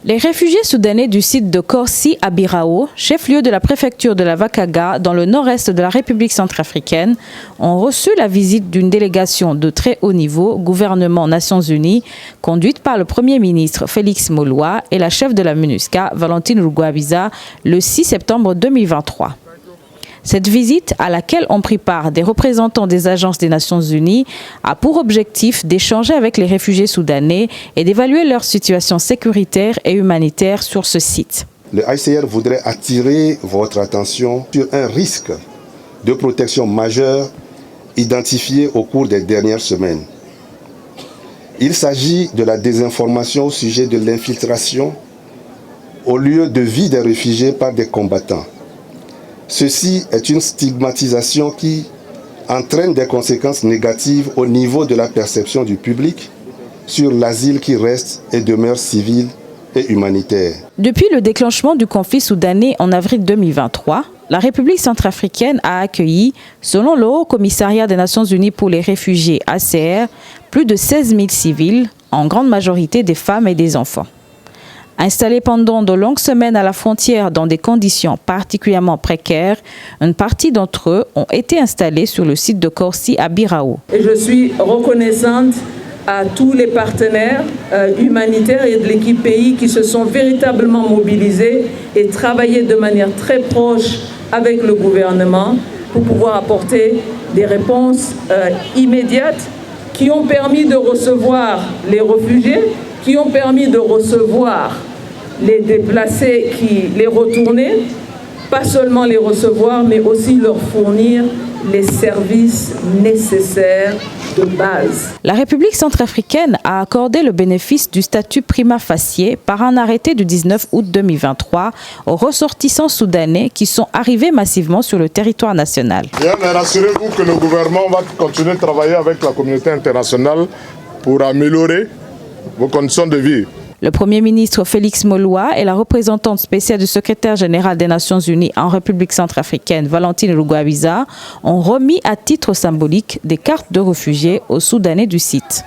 Les réfugiés soudanais du site de Korsi à Birao, chef-lieu de la préfecture de la Vakaga dans le nord-est de la République centrafricaine, ont reçu la visite d'une délégation de très haut niveau, gouvernement Nations Unies, conduite par le Premier ministre Félix Moloua et la chef de la MINUSCA, Valentine Rugwabiza, le 6 septembre 2023. Cette visite, à laquelle ont pris part des représentants des agences des Nations Unies, a pour objectif d'échanger avec les réfugiés soudanais et d'évaluer leur situation sécuritaire et humanitaire sur ce site. Le HCR voudrait attirer votre attention sur un risque de protection majeur identifié au cours des dernières semaines. Il s'agit de la désinformation au sujet de l'infiltration au lieu de vie des réfugiés par des combattants. Ceci est une stigmatisation qui entraîne des conséquences négatives au niveau de la perception du public sur l'asile qui reste et demeure civil et humanitaire. Depuis le déclenchement du conflit soudanais en avril 2023, la République centrafricaine a accueilli, selon le Haut Commissariat des Nations Unies pour les réfugiés HCR, plus de 16 000 civils, en grande majorité des femmes et des enfants. Installés pendant de longues semaines à la frontière dans des conditions particulièrement précaires, une partie d'entre eux ont été installés sur le site de Korsi à Birao. Et je suis reconnaissante à tous les partenaires humanitaires et de l'équipe pays qui se sont véritablement mobilisés et travaillé de manière très proche avec le gouvernement pour pouvoir apporter des réponses immédiates qui ont permis de recevoir les réfugiés, qui ont permis de recevoir les déplacés, les retourner, pas seulement les recevoir, mais aussi leur fournir les services nécessaires de base. La République centrafricaine a accordé le bénéfice du statut prima facie par un arrêté du 19 août 2023 aux ressortissants soudanais qui sont arrivés massivement sur le territoire national. Bien, rassurez-vous que le gouvernement va continuer de travailler avec la communauté internationale pour améliorer vos conditions de vie. Le Premier ministre Félix Moloua et la représentante spéciale du secrétaire général des Nations Unies en République centrafricaine, Valentine Rugwabiza, ont remis à titre symbolique des cartes de réfugiés aux Soudanais du site.